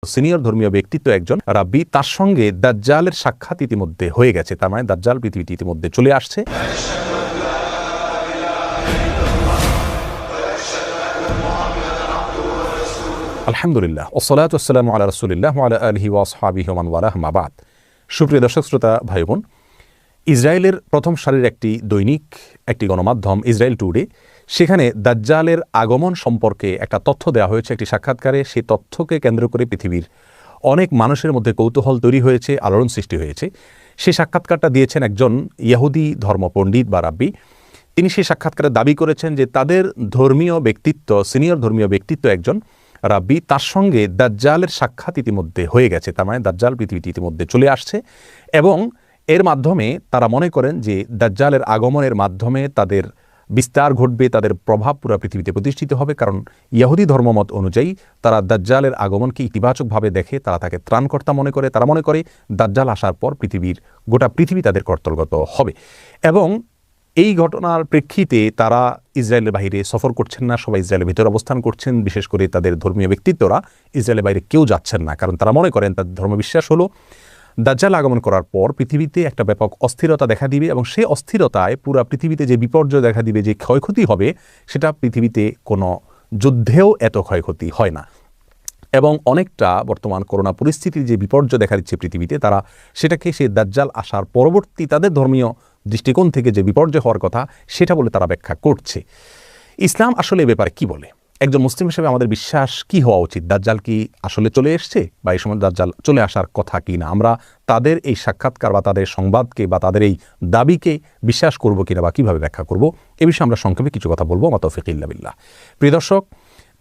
Senior ধর্মীয় ব্যক্তিত্ব একজন রাব্বি, তার সঙ্গে দাজ্জালের সাক্ষাৎ ইতিমধ্যে হয়ে গেছে। তার মানে দাজ্জাল পৃথিবীতে ইতিমধ্যে চলে আসছে। আলহামদুলিল্লাহ, ওয়াসসালাতু ওয়াসসালামু আলা রাসূলিল্লাহ ওয়া আলা আলিহি ওয়া আসহাবিহি ওয়া মান ওয়ালাহ, আম্মা বাদ। সুপ্রিয় দর্শক শ্রোতা ভাই বোন, ইসরায়েলের প্রথম সারির একটি দৈনিক, একটি গণমাধ্যম ইসরায়েল টুডে, সেখানে দাজ্জালের আগমন সম্পর্কে একটা তথ্য দেওয়া হয়েছে একটি সাক্ষাৎকারে। সেই তথ্যকে কেন্দ্র করে পৃথিবীর অনেক মানুষের মধ্যে কৌতূহল তৈরি হয়েছে, আলোড়ন সৃষ্টি হয়েছে। সেই সাক্ষাৎকারটা দিয়েছেন একজন ইহুদি ধর্ম পণ্ডিত বা রাব্বি। তিনি সেই সাক্ষাৎকারে দাবি করেছেন যে তাদের ধর্মীয় ব্যক্তিত্ব, সিনিয়র ধর্মীয় ব্যক্তিত্ব একজন রাব্বি, তার সঙ্গে দাজ্জালের সাক্ষাৎ ইতিমধ্যে হয়ে গেছে। তার মানে দাজ্জাল পৃথিবীতে ইতিমধ্যে চলে আসছে এবং এর মাধ্যমে তারা মনে করেন যে দাজ্জালের আগমনের মাধ্যমে তাদের বিস্তার ঘটবে, তাদের প্রভাব পুরো পৃথিবীতে প্রতিষ্ঠিত হবে। কারণ ইহুদি ধর্মমত অনুযায়ী তারা দাজ্জালের আগমনকে ইতিবাচকভাবে দেখে, তারা তাকে ত্রাণকর্তা মনে করে। তারা মনে করে দাজ্জাল আসার পর গোটা পৃথিবী তাদের কর্তলগত হবে। এবং এই ঘটনার প্রেক্ষিতে তারা ইসরায়েলের বাইরে সফর করছেন না, সবাই ইসরায়েলের ভিতরে অবস্থান করছেন। বিশেষ করে তাদের ধর্মীয় ব্যক্তিত্বরা ইসরায়েলের বাইরে কেউ যাচ্ছেন না, কারণ তারা মনে করেন তাদের ধর্মবিশ্বাস হলো দাজ্জাল আগমন করার পর পৃথিবীতে একটা ব্যাপক অস্থিরতা দেখা দিবে এবং সেই অস্থিরতায় পুরো পৃথিবীতে যে বিপর্যয় দেখা দিবে, যে ক্ষয়ক্ষতি হবে, সেটা পৃথিবীতে কোনো যুদ্ধেও এত ক্ষয়ক্ষতি হয় না। এবং অনেকটা বর্তমান করোনা পরিস্থিতির যে বিপর্যয় দেখা দিচ্ছে পৃথিবীতে, তারা সেটাকে সেই দাজ্জাল আসার পরবর্তী তাদের ধর্মীয় দৃষ্টিকোণ থেকে যে বিপর্যয় হওয়ার কথা সেটা বলে তারা ব্যাখ্যা করছে। ইসলাম আসলে এ ব্যাপারে কি বলে? একজন মুসলিম হিসেবে আমাদের বিশ্বাস কি হওয়া উচিত? দাজ্জাল কি আসলে চলে এসছে, বা এই সময় দাজ্জাল চলে আসার কথা কি না? আমরা তাদের এই সাক্ষাৎকার বা তাদের সংবাদকে বা তাদের এই দাবিকে বিশ্বাস করব কিনা বা কীভাবে ব্যাখ্যা করব, এ বিষয়ে আমরা সংক্ষেপে কিছু কথা বলবো। মা তৌফিক ইল্লা বিল্লাহ। প্রিয় দর্শক,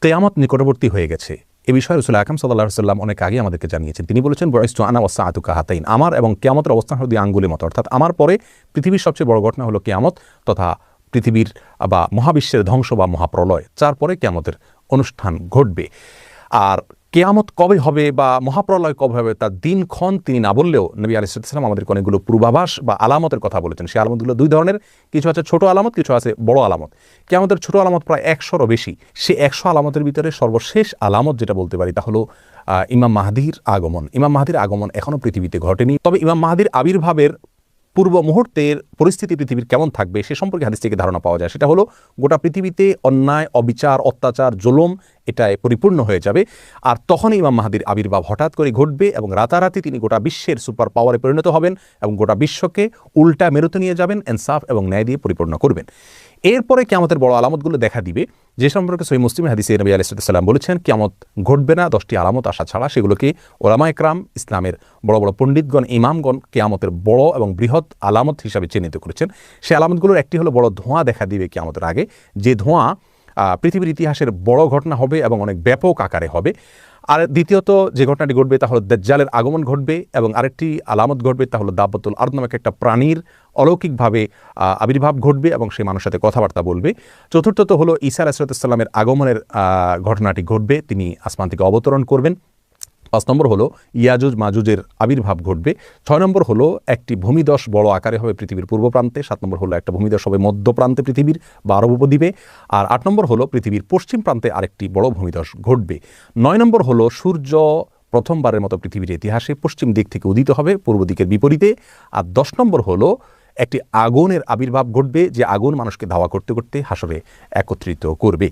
কিয়ামত নিকটবর্তী হয়ে গেছে। এ বিষয়ে রাসূল আকরাম সাল্লাল্লাহু আলাইহি ওয়াসাল্লাম অনেক আগে আমাদেরকে জানিয়েছেন। তিনি বলেছেন, বুইসতু আনা ওয়াসসাআতু কাহাতাইন, আমার এবং কিয়ামতের অবস্থান হলো দুই আঙ্গুলের মতো। অর্থাৎ আমার পরে পৃথিবীর সবচেয়ে বড় ঘটনা হলো কিয়ামত তথা পৃথিবীর বা মহাবিশ্বের ধ্বংস বা মহাপ্রলয়। তারপরে কিয়ামতের অনুষ্ঠান ঘটবে। আর কিয়ামত কবে হবে বা মহাপ্রলয় কবে হবে তার দিনক্ষণ তিনি না বললেও নবী আলাইহিস সালাম আমাদেরকে অনেকগুলো পূর্বাভাস বা আলামতের কথা বলেছেন। সেই আলামতগুলো দুই ধরনের, কিছু আছে ছোট আলামত, কিছু আছে বড় আলামত। কিয়ামতের ছোট আলামত প্রায় 100রও বেশি। সে 100 আলামতের ভিতরে সর্বশেষ আলামত যেটা বলতে পারি তা হলো ইমাম মাহদির আগমন। ইমাম মাহদির আগমন এখনও পৃথিবীতে ঘটেনি, তবে ইমাম মাহদির আবির্ভাবের পূর্ব মুহূর্তের পরিস্থিতি পৃথিবীর কেমন থাকবে সে সম্পর্কে হাদিস থেকে ধারণা পাওয়া যায়। সেটা হলো গোটা পৃথিবীতে অন্যায়, অবিচার, অত্যাচার, জুলুম এটায় পরিপূর্ণ হয়ে যাবে। আর তখনই ইমাম মাহদির আবির্ভাব হঠাৎ করে ঘটবে এবং রাতারাতি তিনি গোটা বিশ্বের সুপার পাওয়ারে পরিণত হবেন এবং গোটা বিশ্বকে উল্টা মেরুতে নিয়ে যাবেন, ইনসাফ এবং ন্যায় দিয়ে পরিপূর্ণ করবেন। এরপরে কিয়ামতের বড় আলামতগুলো দেখা দিবে, যে সম্পর্কে সহিহ মুসলিমের হাদিসে নবী আলাইহিস সালাম বলেছেন কিয়ামত ঘটবে না 10টি আলামত আসা ছাড়া। সেগুলোকে ওলামায়ে কেরাম, ইসলামের বড় বড় পণ্ডিতগণ, ইমামগণ কিয়ামতের বড় এবং বৃহৎ আলামত হিসাবে চিহ্নিত করেছেন। সেই আলামতগুলোর একটি হলো বড় ধোঁয়া দেখা দিবে কিয়ামতের আগে, যে ধোঁয়া পৃথিবীর ইতিহাসের বড় ঘটনা হবে এবং অনেক ব্যাপক আকারে হবে। আর দ্বিতীয়ত যে ঘটনাটি ঘটবে তা হলো দাজ্জালের আগমন ঘটবে এবং আরেকটি আলামত ঘটবে তা হলো দাব্বাতুল আরদ নামক একটা প্রাণীর অলৌকিকভাবে আবির্ভাব ঘটবে এবং সেই মানুষের সাথে কথাবার্তা বলবে। চতুর্থত হলো ঈসা আলাইহিস সালামের আগমনের ঘটনাটি ঘটবে, তিনি আসমান থেকে অবতরণ করবেন। 5 নম্বর হলো ইয়াজুজ মাজুজের আবির্ভাব ঘটবে। 6 নম্বর হলো একটি ভূমিধস বড় আকারে হবে পৃথিবীর পূর্ব প্রান্তে। 7 নম্বর হলো একটা ভূমিধস হবে মধ্য প্রান্তে পৃথিবীর বা আরব উপদ্বীপে। আর 8 নম্বর হলো পৃথিবীর পশ্চিম প্রান্তে আরেকটি বড় ভূমিধস ঘটবে। 9 নম্বর হলো সূর্য প্রথমবারের মতো পৃথিবীর ইতিহাসে পশ্চিম দিক থেকে উদিত হবে, পূর্ব দিকের বিপরীতে। আর 10 নম্বর হলো একটি আগুনের আবির্ভাব ঘটবে, যে আগুন মানুষকে ধাওয়া করতে করতে হাসরে একত্রিত করবে।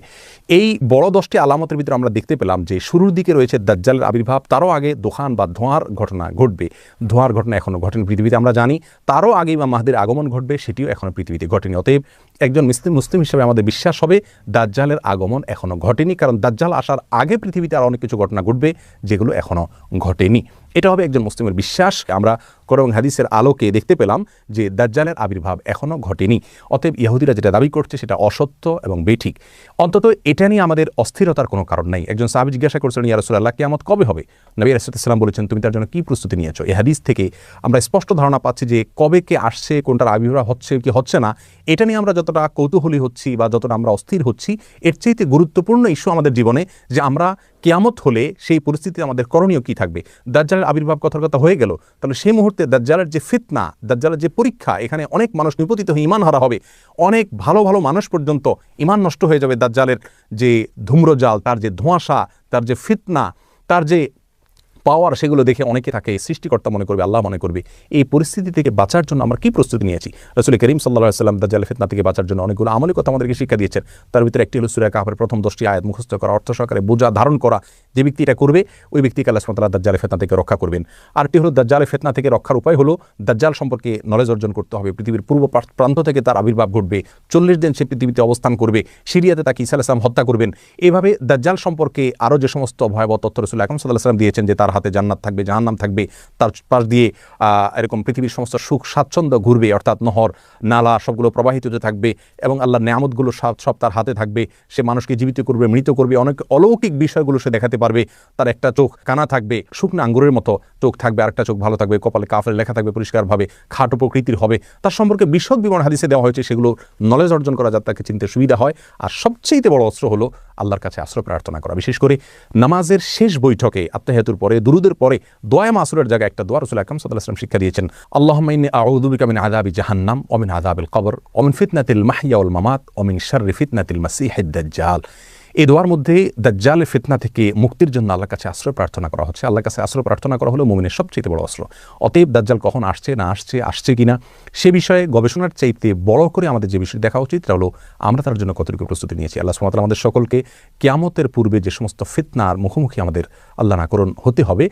এই বড় 10টি আলামতের ভিতরে আমরা দেখতে পেলাম যে শুরুর দিকে রয়েছে দাজ্জালের আবির্ভাব, তারও আগে দোকান বা ধোঁয়ার ঘটনা ঘটবে। ধোঁয়ার ঘটনা এখনও ঘটেনি পৃথিবীতে, আমরা জানি। তারও আগে ইমাম মাহদির আগমন ঘটবে, সেটিও এখনও পৃথিবীতে ঘটেনি। অতএব একজন মুসলিম হিসেবে আমাদের বিশ্বাস হবে দাজ্জালের আগমন এখনও ঘটেনি, কারণ দাজ্জাল আসার আগে পৃথিবীতে আর অনেক কিছু ঘটনা ঘটবে যেগুলো এখনও ঘটেনি। এটা হবে একজন মুসলিমের বিশ্বাস। আমরা কোরআন হাদিসের আলোকে দেখতে পেলাম যে দাজ্জালের আবির্ভাব এখনও ঘটেনি। অতএব ইহুদিরা যেটা দাবি করছে সেটা অসত্য এবং বেঠিক। অন্তত এটা নিয়ে আমাদের অস্থিরতার কোনো কারণ নাই। একজন সাহাবী জিজ্ঞাসা করছিলেন, ইয়া রাসূলুল্লাহ, কিয়ামত কবে হবে? নবী আলাইহিস সালাম বলেছেন, তুমি তার জন্য কি প্রস্তুতি নিয়েছো? এই হাদিস থেকে আমরা স্পষ্ট ধারণা পাচ্ছি যে কবে কে আসছে, কোনটার আবির্ভাব হচ্ছে কি হচ্ছে না, এটা নিয়ে আমরা যতটা কৌতূহলী হচ্ছি বা যতটা আমরা অস্থির হচ্ছি, এর চাইতে গুরুত্বপূর্ণ ইস্যু আমাদের জীবনে যে আমরা কিয়ামত হলে সেই পরিস্থিতিতে আমাদের করণীয় কি থাকবে। দাজ্জালের আবির্ভাব কথার কথা হয়ে গেল, তাহলে সেই মুহূর্তে দাজ্জালের যে ফিতনা, দাজ্জালের যে পরীক্ষা, এখানে অনেক মানুষ নিপতিত হয়ে ঈমান হারা হবে। অনেক ভালো ভালো মানুষ পর্যন্ত ঈমান নষ্ট হয়ে যাবে। দাজ্জালের যে ধূম্রজাল, তার যে ধোঁয়াশা, তার যে ফিতনা, তার যে পাওয়ার, সেগুলো দেখে অনেকে তাকে সৃষ্টিকর্তা মনে করবে, আল্লাহ মনে করবে। এই পরিস্থিতি থেকে বাঁচার জন্য আমরা কি প্রস্তুতি নিয়েছি? রাসূল করিম সাল্লাল্লাহু আলাইহি ওয়াসাল্লাম দাজ্জালের ফিতনা থেকে বাঁচার জন্য অনেকগুলো আমলি কথা আমাদেরকে শিক্ষা দিয়েছেন। তার ভিতরে একটি হলো সূরা কাহফের প্রথম 10টি আয়াত মুখস্থ করা, অর্থ সহকারে বোঝা ধারণ করা। যে ব্যক্তি এটা করবে ওই ব্যক্তিকে আল্লাহ সুবহানাহু ওয়া তাআলা দাজ্জালের ফিতনা থেকে রক্ষা করবেন। আরেকটি হলো দাজ্জালের ফিতনা থেকে রক্ষার উপায় হলো দাজ্জাল সম্পর্কে নলেজ অর্জন করতে হবে। পৃথিবীর পূর্ব প্রান্ত থেকে তার আবির্ভাব ঘটবে, 40 দিন সে পৃথিবীতে অবস্থান করবে, সিরিয়াতে তাকে ঈসা আলাইহিস সালাম হত্যা করবেন। এভাবে দাজ্জাল সম্পর্কে আরও যে সমস্ত ভয়াবহ তথ্য রাসূল আকরাম সাল্লাল্লাহু আলাইহি ওয়াসাল্লাম দিয়েছেন, যে তার হাতে জান্নাত থাকবে, জাহান্নাম থাকবে, তার পাশ দিয়ে এরকম পৃথিবীর সমস্ত সুখ স্বাচ্ছন্দ্য ঘুরবে, অর্থাৎ নহর নালা সবগুলো প্রবাহিত হতে থাকবে এবং আল্লাহর নেয়ামতগুলো সব তার হাতে থাকবে। সে মানুষকে জীবিত করবে, মৃত করবে, অনেক অলৌকিক বিষয়গুলো সে দেখাতে পারবে। তার একটা চোখ কানা থাকবে, শুকনো আঙ্গুরের মতো চোখ থাকবে, আরেকটা চোখ ভালো থাকবে, কপালে কাফের লেখা থাকবে পরিষ্কারভাবে, খাটো প্রকৃতির হবে। তার সম্পর্কে বিশদ বিবরণ হাদিসে দেওয়া হয়েছে, সেগুলো নলেজ অর্জন করা যাতে তাকে চিনতে সুবিধা হয়। আর সবচেয়ে বড় অস্ত্র হলো আল্লাহর কাছে আশ্রয় প্রার্থনা করা। বিশেষ করে নামাজের শেষ বৈঠকে আত্তাহিয়াতুর পরে, দুরুদের পরে দোয়া মাসুরের জায়গায় একটা দোয়া রাসূল আকরাম সাল্লাল্লাহু আলাইহি ওয়াসাল্লাম শিক্ষা দিয়েছেন, আল্লাহুম্মা ইন্নী আউযু বিকা মিন আযাবি জাহান্নাম ওয়া মিন আযাবিল কবর ওয়া মিন ফিতনাতিল মাহইয়া ওয়াল মামাত ওয়া মিন শাররি ফিতনাতিল মাসীহিদ দাজ্জাল। এই দোয়ার মধ্যে দাজ্জালের ফিতনা থেকে মুক্তির জন্য আল্লাহর কাছে আশ্রয় প্রার্থনা করা হচ্ছে। আল্লাহর কাছে আশ্রয় প্রার্থনা করা হলো মুমিনের সবচেয়ে বড় অস্ত্র। অতএব দাজ্জাল কখন আসছে না আসছে কিনা সে বিষয়ে গবেষণার চাইতে বড় করে আমাদের যে বিষয় দেখা উচিত, তা হলো আমরা তার জন্য কতটুকু প্রস্তুতি নিয়েছি। আল্লাহ সুবহানাহু ওয়া তাআলা আমাদের সকলকে কিয়ামতের পূর্বে যে সমস্ত ফিতনার মুখোমুখি আমাদের আল্লাহ না করুন হতে হবে,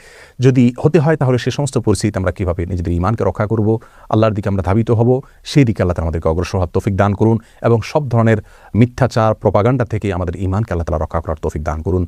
যদি হতে হয় তাহলে সে সমস্ত পরিস্থিতি আমরা কীভাবে নিজেদের ঈমানকে রক্ষা করব, আল্লাহর দিকে আমরা ধাবিত হব, সেই দিকে আল্লাহ তাআলা আমাদেরকে অগ্রসর হওয়ার তৌফিক দান করুন এবং সব ধরনের মিথ্যাচার প্রপাগান্ডা থেকে আমাদের ঈমানকে আল্লাহ তাআলা রক্ষা করার তৌফিক দান করুন।